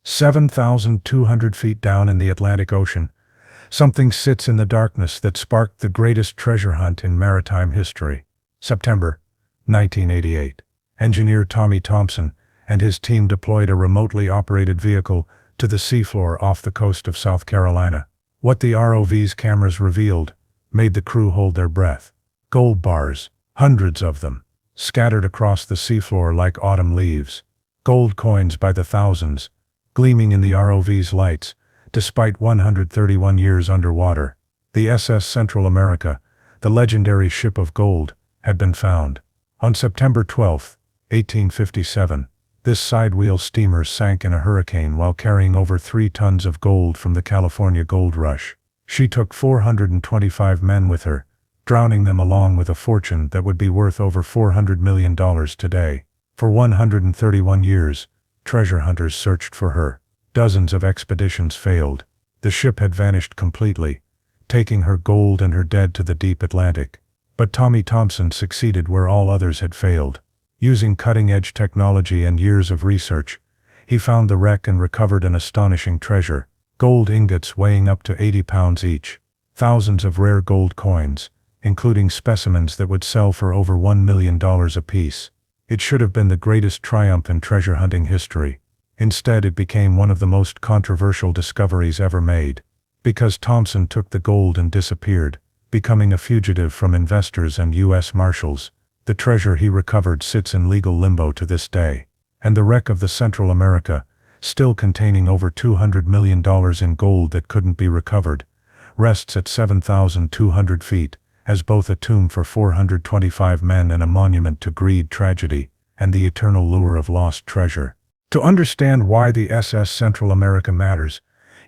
7,200 feet down in the Atlantic Ocean, something sits in the darkness that sparked the greatest treasure hunt in maritime history. September 1988. Engineer Tommy Thompson and his team deployed a remotely operated vehicle to the seafloor off the coast of South Carolina. What the ROV's cameras revealed made the crew hold their breath. Gold bars, hundreds of them, scattered across the seafloor like autumn leaves. Gold coins by the thousands, gleaming in the ROV's lights, despite 131 years underwater. The SS Central America, the legendary ship of gold, had been found. On September 12, 1857, this sidewheel steamer sank in a hurricane while carrying over 3 tons of gold from the California Gold Rush. She took 425 men with her, drowning them along with a fortune that would be worth over $400 million today. For 131 years, treasure hunters searched for her. Dozens of expeditions failed. The ship had vanished completely, taking her gold and her dead to the deep Atlantic. But Tommy Thompson succeeded where all others had failed. Using cutting-edge technology and years of research, he found the wreck and recovered an astonishing treasure: gold ingots weighing up to 80 pounds each, thousands of rare gold coins, including specimens that would sell for over $1 million apiece. It should have been the greatest triumph in treasure hunting history. Instead, it became one of the most controversial discoveries ever made. Because Thompson took the gold and disappeared, becoming a fugitive from investors and U.S. Marshals, the treasure he recovered sits in legal limbo to this day. And the wreck of the Central America, still containing over $200 million in gold that couldn't be recovered, rests at 7,200 feet, as both a tomb for 425 men and a monument to greed, tragedy, and the eternal lure of lost treasure. To understand why the SS Central America matters,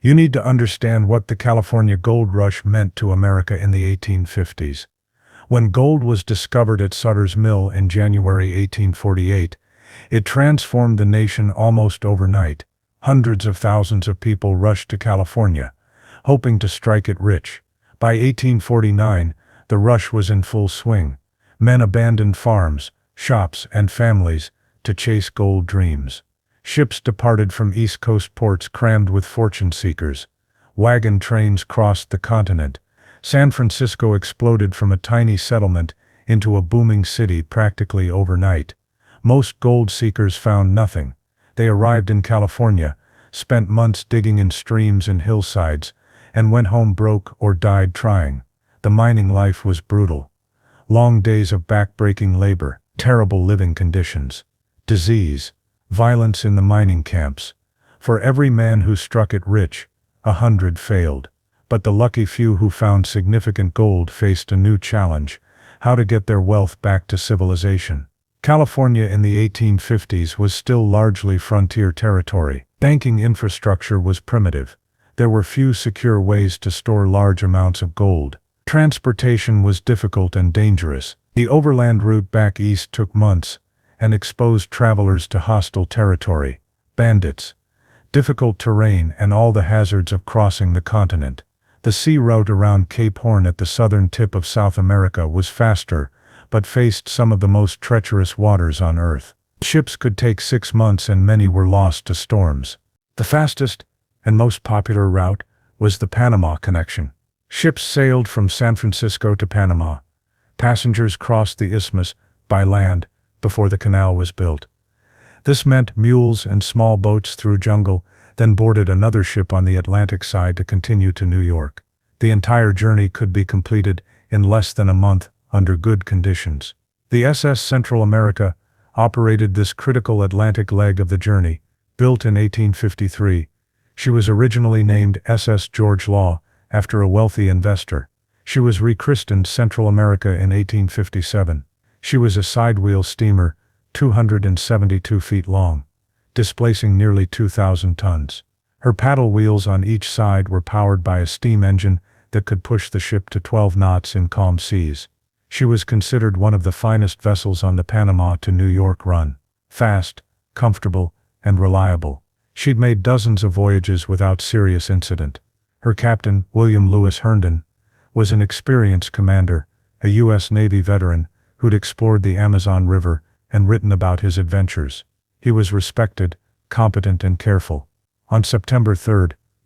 you need to understand what the California Gold Rush meant to America in the 1850s. When gold was discovered at Sutter's Mill in January 1848, it transformed the nation almost overnight. Hundreds of thousands of people rushed to California, hoping to strike it rich. By 1849, the rush was in full swing. Men abandoned farms, shops, and families to chase gold dreams. Ships departed from East Coast ports crammed with fortune seekers. Wagon trains crossed the continent. San Francisco exploded from a tiny settlement into a booming city practically overnight. Most gold seekers found nothing. They arrived in California, spent months digging in streams and hillsides, and went home broke or died trying. The mining life was brutal. Long days of back-breaking labor, terrible living conditions, disease, violence in the mining camps. For every man who struck it rich, 100 failed. But the lucky few who found significant gold faced a new challenge: how to get their wealth back to civilization. California in the 1850s was still largely frontier territory. Banking infrastructure was primitive. There were few secure ways to store large amounts of gold. Transportation was difficult and dangerous. The overland route back east took months and exposed travelers to hostile territory, bandits, difficult terrain, and all the hazards of crossing the continent. The sea route around Cape Horn at the southern tip of South America was faster, but faced some of the most treacherous waters on Earth. Ships could take 6 months and many were lost to storms. The fastest and most popular route was the Panama connection. Ships sailed from San Francisco to Panama. Passengers crossed the isthmus by land before the canal was built. This meant mules and small boats through jungle, then boarded another ship on the Atlantic side to continue to New York. The entire journey could be completed in less than a month under good conditions. The SS Central America operated this critical Atlantic leg of the journey. Built in 1853, she was originally named SS George Law, after a wealthy investor. She was rechristened Central America in 1857. She was a sidewheel steamer, 272 feet long, displacing nearly 2,000 tons. Her paddle wheels on each side were powered by a steam engine that could push the ship to 12 knots in calm seas. She was considered one of the finest vessels on the Panama to New York run. Fast, comfortable, and reliable. She'd made dozens of voyages without serious incident. Her captain, William Lewis Herndon, was an experienced commander, a U.S. Navy veteran who'd explored the Amazon River and written about his adventures. He was respected, competent, and careful. On September 3,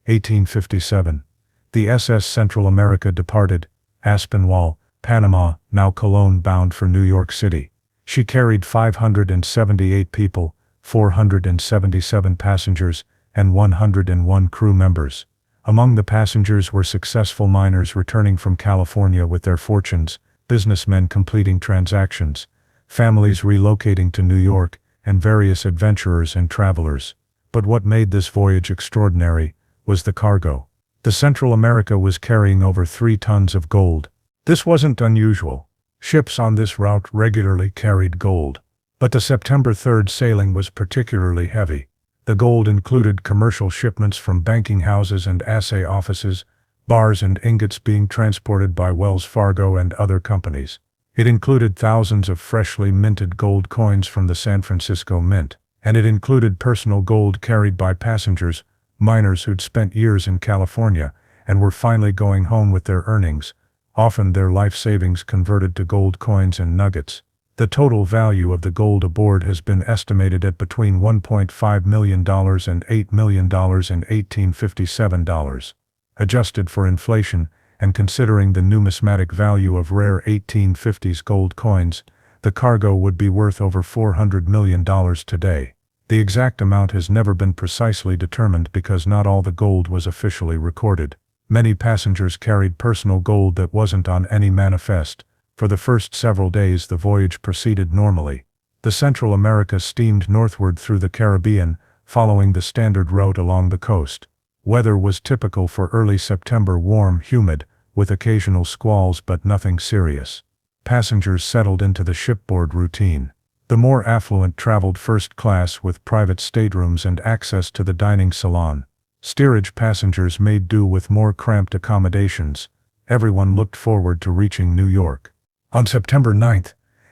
1857, the SS Central America departed Aspinwall, Panama, now Colón, bound for New York City. She carried 578 people, 477 passengers, and 101 crew members. Among the passengers were successful miners returning from California with their fortunes, businessmen completing transactions, families relocating to New York, and various adventurers and travelers. But what made this voyage extraordinary was the cargo. The Central America was carrying over 3 tons of gold. This wasn't unusual. Ships on this route regularly carried gold. But the September 3rd sailing was particularly heavy. The gold included commercial shipments from banking houses and assay offices, bars and ingots being transported by Wells Fargo and other companies. It included thousands of freshly minted gold coins from the San Francisco Mint, and it included personal gold carried by passengers, miners who'd spent years in California and were finally going home with their earnings, often their life savings converted to gold coins and nuggets. The total value of the gold aboard has been estimated at between $1.5 million and $8 million in 1857 dollars. Adjusted for inflation, and considering the numismatic value of rare 1850s gold coins, the cargo would be worth over $400 million today. The exact amount has never been precisely determined because not all the gold was officially recorded. Many passengers carried personal gold that wasn't on any manifest. For the first several days the voyage proceeded normally. The Central America steamed northward through the Caribbean, following the standard route along the coast. Weather was typical for early September, warm, humid, with occasional squalls but nothing serious. Passengers settled into the shipboard routine. The more affluent traveled first class with private staterooms and access to the dining salon. Steerage passengers made do with more cramped accommodations. Everyone looked forward to reaching New York. On September 9,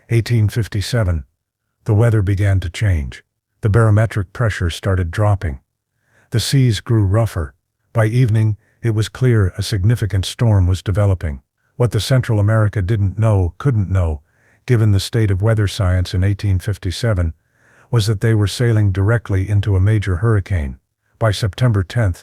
1857, the weather began to change. The barometric pressure started dropping. The seas grew rougher. By evening, it was clear a significant storm was developing. What the Central America couldn't know, given the state of weather science in 1857, was that they were sailing directly into a major hurricane. By September 10,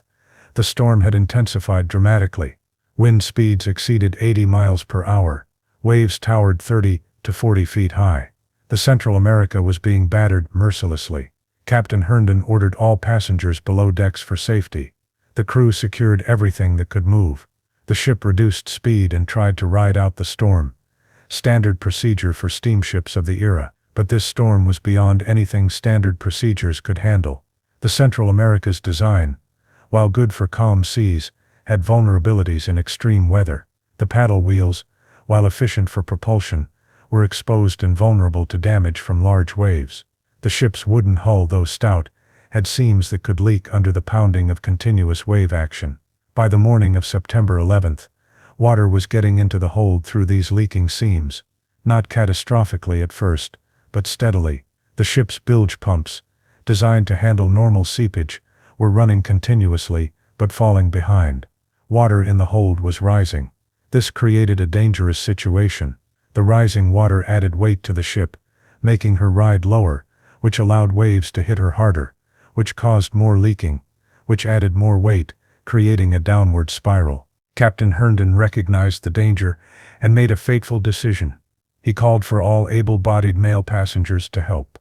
the storm had intensified dramatically. Wind speeds exceeded 80 miles per hour. Waves towered 30 to 40 feet high. The Central America was being battered mercilessly. Captain Herndon ordered all passengers below decks for safety. The crew secured everything that could move. The ship reduced speed and tried to ride out the storm. Standard procedure for steamships of the era, but this storm was beyond anything standard procedures could handle. The Central America's design, while good for calm seas, had vulnerabilities in extreme weather. The paddle wheels, while efficient for propulsion, were exposed and vulnerable to damage from large waves. The ship's wooden hull, though stout, had seams that could leak under the pounding of continuous wave action. By the morning of September 11th, water was getting into the hold through these leaking seams. Not catastrophically at first, but steadily. The ship's bilge pumps, designed to handle normal seepage, were running continuously, but falling behind. Water in the hold was rising. This created a dangerous situation. The rising water added weight to the ship, making her ride lower, which allowed waves to hit her harder, which caused more leaking, which added more weight, creating a downward spiral. Captain Herndon recognized the danger and made a fateful decision. He called for all able-bodied male passengers to help.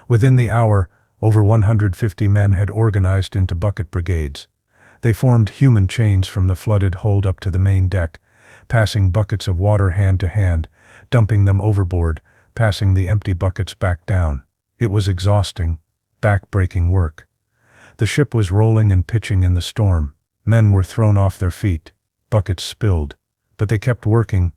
Within the hour, over 150 men had organized into bucket brigades. They formed human chains from the flooded hold up to the main deck, passing buckets of water hand to hand, dumping them overboard, passing the empty buckets back down. It was exhausting, back-breaking work. The ship was rolling and pitching in the storm. Men were thrown off their feet. Buckets spilled. But they kept working,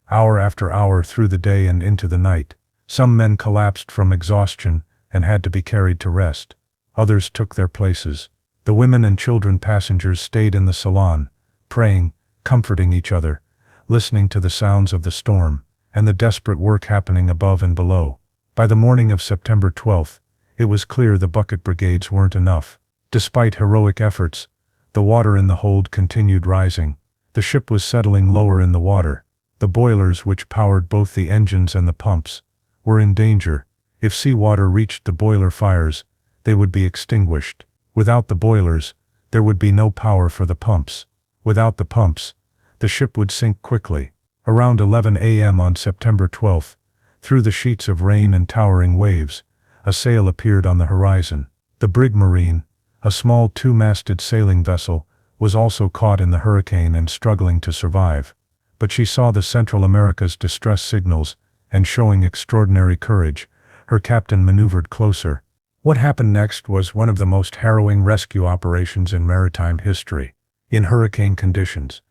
hour after hour through the day and into the night. Some men collapsed from exhaustion and had to be carried to rest. Others took their places. The women and children passengers stayed in the salon, praying, comforting each other, listening to the sounds of the storm, and the desperate work happening above and below. By the morning of September 12th, it was clear the bucket brigades weren't enough. Despite heroic efforts, the water in the hold continued rising. The ship was settling lower in the water. The boilers, which powered both the engines and the pumps, were in danger. If seawater reached the boiler fires, they would be extinguished. Without the boilers, there would be no power for the pumps. Without the pumps, the ship would sink quickly. Around 11 a.m. on September 12th, through the sheets of rain and towering waves, a sail appeared on the horizon. The brig Marine, a small two-masted sailing vessel, was also caught in the hurricane and struggling to survive. But she saw the Central America's distress signals, and showing extraordinary courage, her captain maneuvered closer. What happened next was one of the most harrowing rescue operations in maritime history. In hurricane conditions,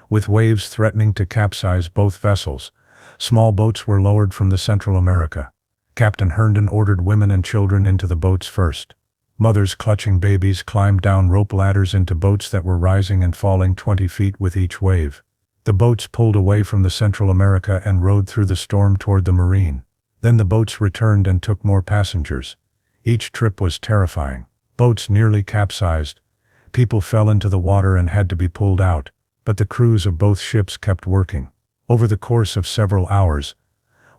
with waves threatening to capsize both vessels, small boats were lowered from the Central America. Captain Herndon ordered women and children into the boats first. Mothers clutching babies climbed down rope ladders into boats that were rising and falling 20 feet with each wave. The boats pulled away from the Central America and rode through the storm toward the Marine. Then the boats returned and took more passengers. Each trip was terrifying. Boats nearly capsized. People fell into the water and had to be pulled out, but the crews of both ships kept working. Over the course of several hours,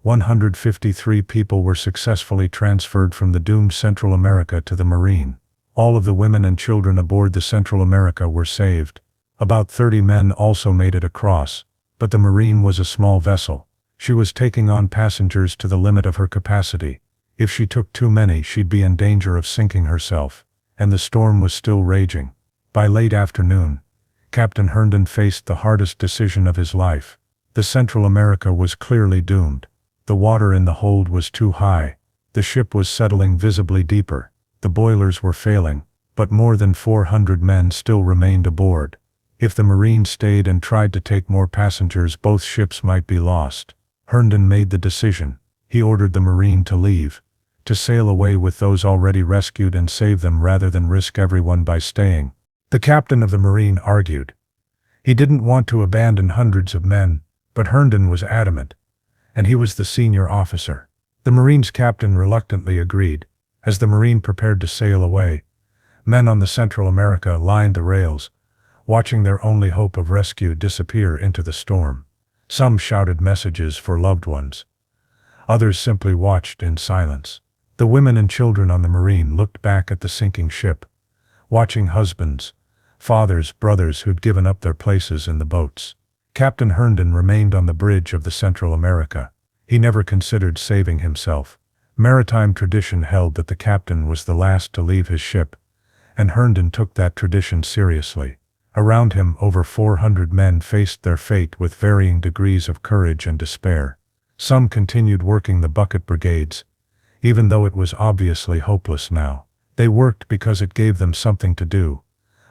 153 people were successfully transferred from the doomed Central America to the Marine. All of the women and children aboard the Central America were saved. About 30 men also made it across, but the Marine was a small vessel. She was taking on passengers to the limit of her capacity. If she took too many, she'd be in danger of sinking herself, and the storm was still raging. By late afternoon, Captain Herndon faced the hardest decision of his life. The Central America was clearly doomed. The water in the hold was too high. The ship was settling visibly deeper. The boilers were failing, but more than 400 men still remained aboard. If the Marine stayed and tried to take more passengers, both ships might be lost. Herndon made the decision. He ordered the Marine to leave, to sail away with those already rescued and save them rather than risk everyone by staying. The captain of the Marine argued. He didn't want to abandon hundreds of men, but Herndon was adamant, and he was the senior officer. The Marine's captain reluctantly agreed. As the Marine prepared to sail away, men on the Central America lined the rails, watching their only hope of rescue disappear into the storm. Some shouted messages for loved ones. Others simply watched in silence. The women and children on the Marine looked back at the sinking ship, watching husbands, fathers, brothers who'd given up their places in the boats. Captain Herndon remained on the bridge of the Central America. He never considered saving himself. Maritime tradition held that the captain was the last to leave his ship, and Herndon took that tradition seriously. Around him, over 400 men faced their fate with varying degrees of courage and despair. Some continued working the bucket brigades, even though it was obviously hopeless now. They worked because it gave them something to do,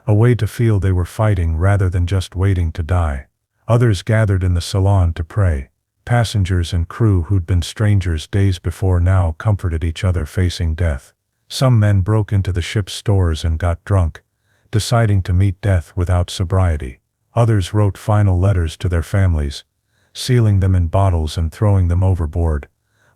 a way to feel they were fighting rather than just waiting to die. Others gathered in the salon to pray. Passengers and crew who'd been strangers days before now comforted each other facing death. Some men broke into the ship's stores and got drunk, deciding to meet death without sobriety. Others wrote final letters to their families, sealing them in bottles and throwing them overboard,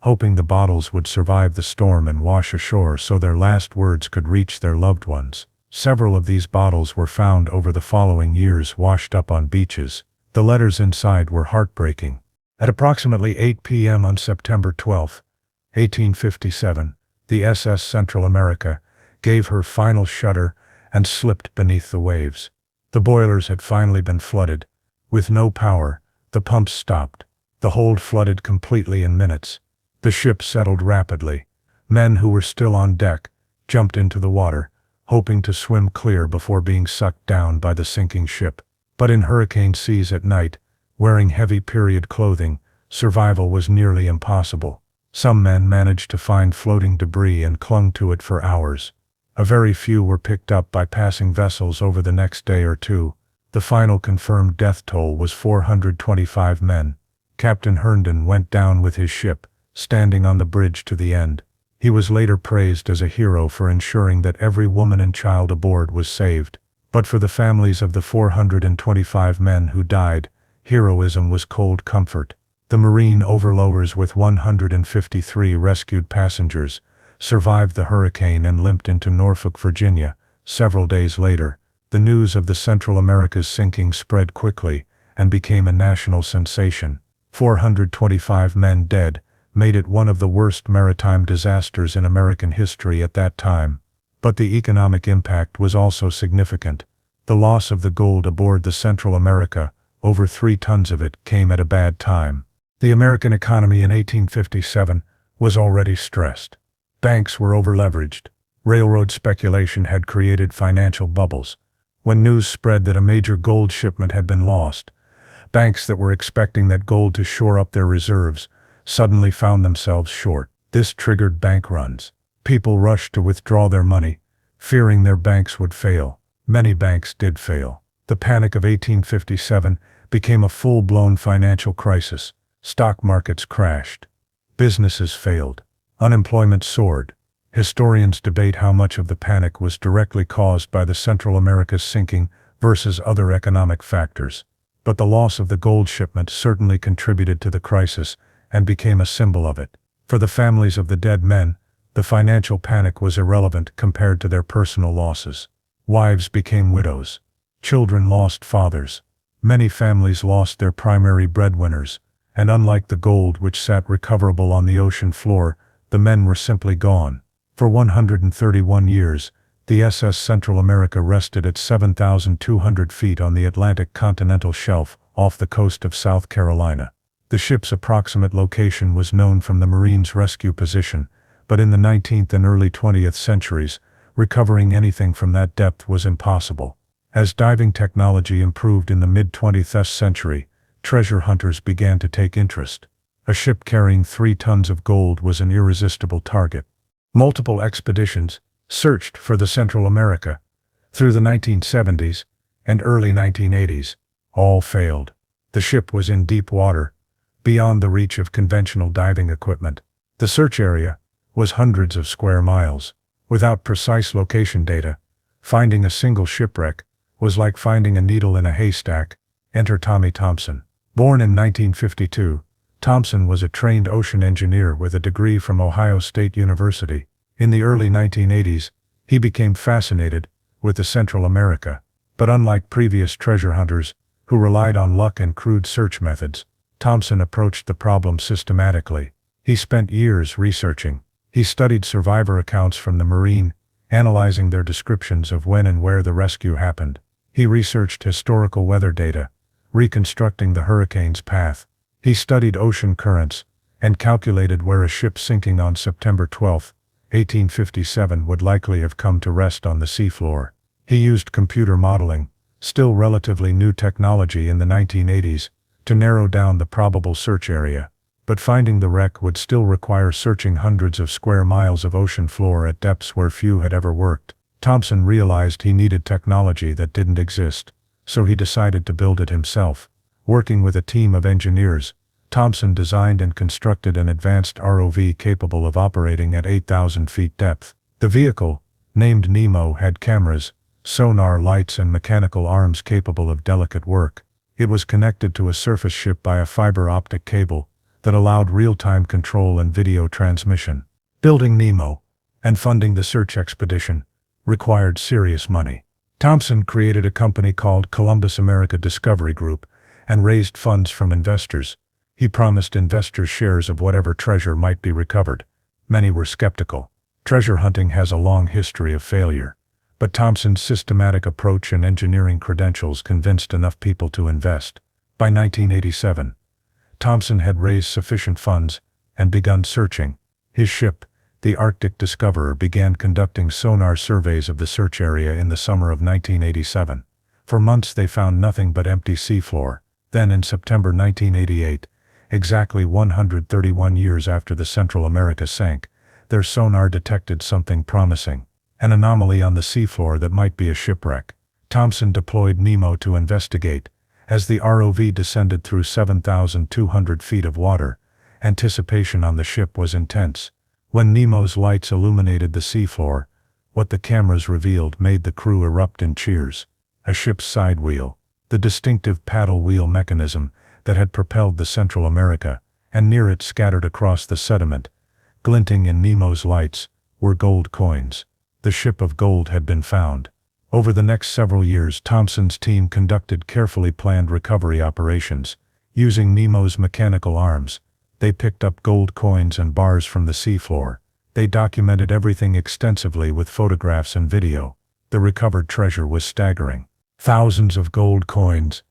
hoping the bottles would survive the storm and wash ashore so their last words could reach their loved ones. Several of these bottles were found over the following years washed up on beaches. The letters inside were heartbreaking. At approximately 8 p.m. on September 12, 1857, the SS Central America gave her final shudder and slipped beneath the waves. The boilers had finally been flooded. With no power, the pumps stopped. The hold flooded completely in minutes. The ship settled rapidly. Men who were still on deck jumped into the water, hoping to swim clear before being sucked down by the sinking ship. But in hurricane seas at night, wearing heavy period clothing, survival was nearly impossible. Some men managed to find floating debris and clung to it for hours. A very few were picked up by passing vessels over the next day or two. The final confirmed death toll was 425 men. Captain Herndon went down with his ship, standing on the bridge to the end. He was later praised as a hero for ensuring that every woman and child aboard was saved. But for the families of the 425 men who died, heroism was cold comfort. The Marine overlowers with 153 rescued passengers survived the hurricane and limped into Norfolk, Virginia. Several days later, the news of the Central America's sinking spread quickly and became a national sensation. 425 men dead made it one of the worst maritime disasters in American history at that time. But the economic impact was also significant. The loss of the gold aboard the Central America, over 3 tons of it, came at a bad time. The American economy in 1857 was already stressed. Banks were overleveraged. Railroad speculation had created financial bubbles. When news spread that a major gold shipment had been lost, banks that were expecting that gold to shore up their reserves suddenly found themselves short. This triggered bank runs. People rushed to withdraw their money, fearing their banks would fail. Many banks did fail. The Panic of 1857 became a full-blown financial crisis. Stock markets crashed. Businesses failed. Unemployment soared. Historians debate how much of the panic was directly caused by the Central America's sinking versus other economic factors. But the loss of the gold shipment certainly contributed to the crisis and became a symbol of it. For the families of the dead men, the financial panic was irrelevant compared to their personal losses. Wives became widows. Children lost fathers. Many families lost their primary breadwinners, and unlike the gold which sat recoverable on the ocean floor, the men were simply gone. For 131 years, the SS Central America rested at 7,200 feet on the Atlantic continental shelf off the coast of South Carolina. The ship's approximate location was known from the Marines' rescue position, but in the 19th and early 20th centuries, recovering anything from that depth was impossible. As diving technology improved in the mid-20th century, treasure hunters began to take interest. A ship carrying 3 tons of gold was an irresistible target. Multiple expeditions searched for the Central America through the 1970s and early 1980s. All failed. The ship was in deep water, beyond the reach of conventional diving equipment. The search area was hundreds of square miles. Without precise location data, finding a single shipwreck was like finding a needle in a haystack. Enter Tommy Thompson. Born in 1952, Thompson was a trained ocean engineer with a degree from Ohio State University. In the early 1980s, he became fascinated with the Central America. But unlike previous treasure hunters, who relied on luck and crude search methods, Thompson approached the problem systematically. He spent years researching. He studied survivor accounts from the Marine, analyzing their descriptions of when and where the rescue happened. He researched historical weather data, reconstructing the hurricane's path. He studied ocean currents and calculated where a ship sinking on September 12, 1857 would likely have come to rest on the seafloor. He used computer modeling, still relatively new technology in the 1980s, to narrow down the probable search area. But finding the wreck would still require searching hundreds of square miles of ocean floor at depths where few had ever worked. Thompson realized he needed technology that didn't exist, so he decided to build it himself. Working with a team of engineers, Thompson designed and constructed an advanced ROV capable of operating at 8,000 feet depth. The vehicle, named Nemo, had cameras, sonar lights and mechanical arms capable of delicate work. It was connected to a surface ship by a fiber optic cable that allowed real-time control and video transmission. Building Nemo and funding the search expedition required serious money. Thompson created a company called Columbus America Discovery Group and raised funds from investors. He promised investors shares of whatever treasure might be recovered. Many were skeptical. Treasure hunting has a long history of failure, but Thompson's systematic approach and engineering credentials convinced enough people to invest. By 1987, Thompson had raised sufficient funds and begun searching. His ship, the Arctic Discoverer, began conducting sonar surveys of the search area in the summer of 1987. For months they found nothing but empty seafloor. Then in September 1988, exactly 131 years after the Central America sank, their sonar detected something promising, an anomaly on the seafloor that might be a shipwreck. Thompson deployed Nemo to investigate. As the ROV descended through 7,200 feet of water, anticipation on the ship was intense. When Nemo's lights illuminated the seafloor, what the cameras revealed made the crew erupt in cheers. A ship's sidewheel, the distinctive paddle wheel mechanism that had propelled the Central America, and near it, scattered across the sediment, glinting in Nemo's lights, were gold coins. The ship of gold had been found. Over the next several years, Thompson's team conducted carefully planned recovery operations. Using Nemo's mechanical arms, they picked up gold coins and bars from the seafloor. They documented everything extensively with photographs and video. The recovered treasure was staggering. Thousands of gold coins,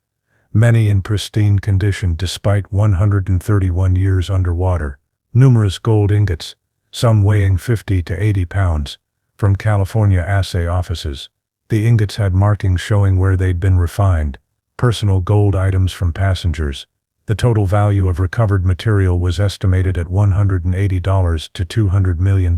many in pristine condition despite 131 years underwater. Numerous gold ingots, some weighing 50 to 80 pounds, from California assay offices. The ingots had markings showing where they'd been refined. Personal gold items from passengers. The total value of recovered material was estimated at $180 to $200 million.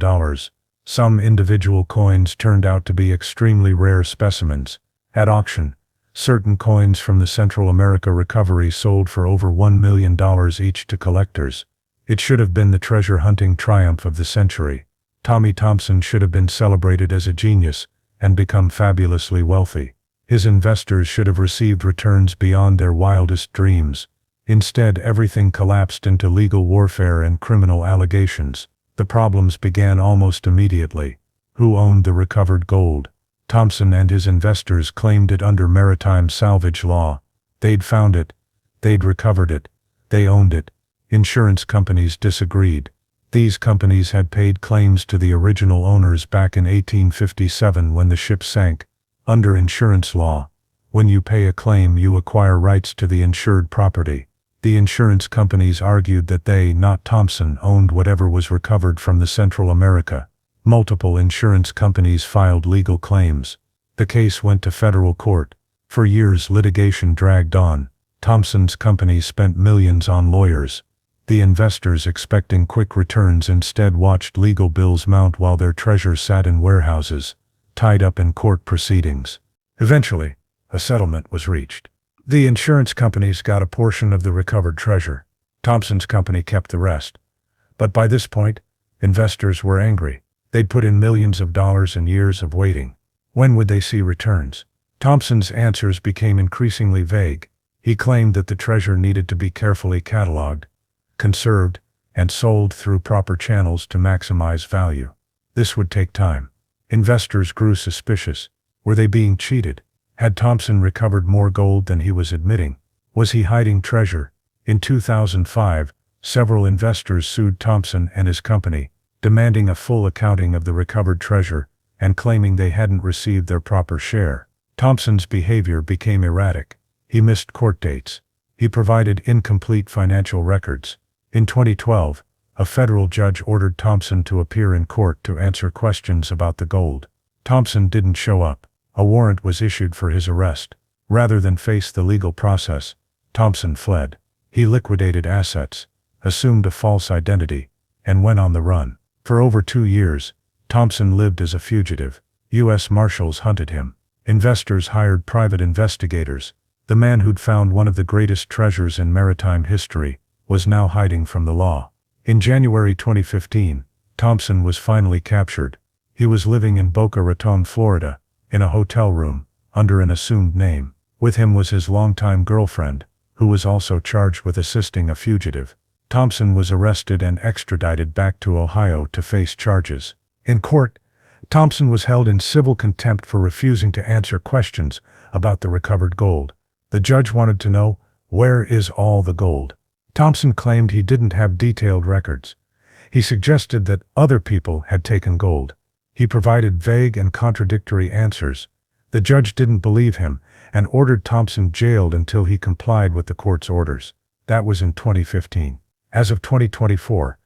Some individual coins turned out to be extremely rare specimens. At auction, certain coins from the Central America recovery sold for over $1 million each to collectors. It should have been the treasure hunting triumph of the century. Tommy Thompson should have been celebrated as a genius and become fabulously wealthy. His investors should have received returns beyond their wildest dreams. Instead, everything collapsed into legal warfare and criminal allegations. The problems began almost immediately. Who owned the recovered gold? Thompson and his investors claimed it under maritime salvage law. They'd found it. They'd recovered it. They owned it. Insurance companies disagreed. These companies had paid claims to the original owners back in 1857 when the ship sank. Under insurance law, when you pay a claim you acquire rights to the insured property. The insurance companies argued that they, not Thompson, owned whatever was recovered from the Central America. Multiple insurance companies filed legal claims. The case went to federal court. For years litigation dragged on. Thompson's company spent millions on lawyers. The investors, expecting quick returns, instead watched legal bills mount while their treasure sat in warehouses, tied up in court proceedings. Eventually, a settlement was reached. The insurance companies got a portion of the recovered treasure. Thompson's company kept the rest. But by this point, investors were angry. They'd put in millions of dollars and years of waiting. When would they see returns? Thompson's answers became increasingly vague. He claimed that the treasure needed to be carefully cataloged, conserved, and sold through proper channels to maximize value. This would take time. Investors grew suspicious. Were they being cheated? Had Thompson recovered more gold than he was admitting? Was he hiding treasure? In 2005, several investors sued Thompson and his company, demanding a full accounting of the recovered treasure and claiming they hadn't received their proper share. Thompson's behavior became erratic. He missed court dates. He provided incomplete financial records. In 2012, a federal judge ordered Thompson to appear in court to answer questions about the gold. Thompson didn't show up. A warrant was issued for his arrest. Rather than face the legal process, Thompson fled. He liquidated assets, assumed a false identity, and went on the run. For over 2 years, Thompson lived as a fugitive. U.S. Marshals hunted him. Investors hired private investigators. The man who'd found one of the greatest treasures in maritime history was now hiding from the law. In January 2015, Thompson was finally captured. He was living in Boca Raton, Florida, in a hotel room, under an assumed name. With him was his longtime girlfriend, who was also charged with assisting a fugitive. Thompson was arrested and extradited back to Ohio to face charges. In court, Thompson was held in civil contempt for refusing to answer questions about the recovered gold. The judge wanted to know, where is all the gold? Thompson claimed he didn't have detailed records. He suggested that other people had taken gold. He provided vague and contradictory answers. The judge didn't believe him and ordered Thompson jailed until he complied with the court's orders. That was in 2015. As of 2024,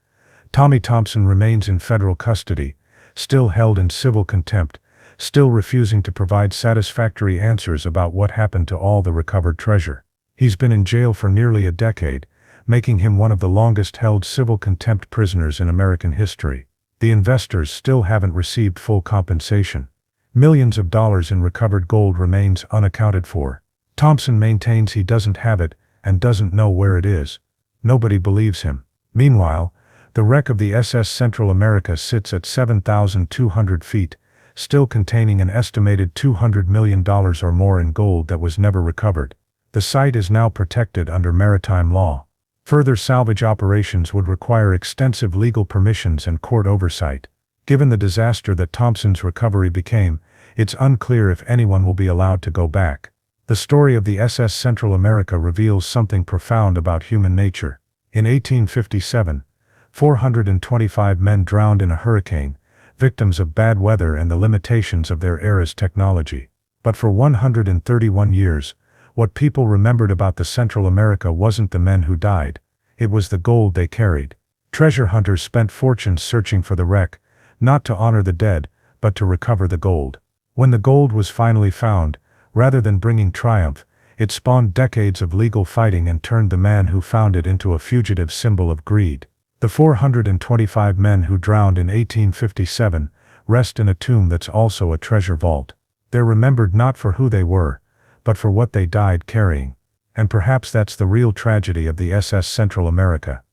Tommy Thompson remains in federal custody, still held in civil contempt, still refusing to provide satisfactory answers about what happened to all the recovered treasure. He's been in jail for nearly a decade, making him one of the longest-held civil contempt prisoners in American history. The investors still haven't received full compensation. Millions of dollars in recovered gold remains unaccounted for. Thompson maintains he doesn't have it and doesn't know where it is. Nobody believes him. Meanwhile, the wreck of the SS Central America sits at 7,200 feet, still containing an estimated $200 million or more in gold that was never recovered. The site is now protected under maritime law. Further salvage operations would require extensive legal permissions and court oversight. Given the disaster that Thompson's recovery became, it's unclear if anyone will be allowed to go back. The story of the SS Central America reveals something profound about human nature. In 1857, 425 men drowned in a hurricane, victims of bad weather and the limitations of their era's technology. But for 131 years, what people remembered about the Central America wasn't the men who died, it was the gold they carried. Treasure hunters spent fortunes searching for the wreck, not to honor the dead, but to recover the gold. When the gold was finally found, rather than bringing triumph, it spawned decades of legal fighting and turned the man who found it into a fugitive symbol of greed. The 425 men who drowned in 1857 rest in a tomb that's also a treasure vault. They're remembered not for who they were, but for what they died carrying. And perhaps that's the real tragedy of the SS Central America.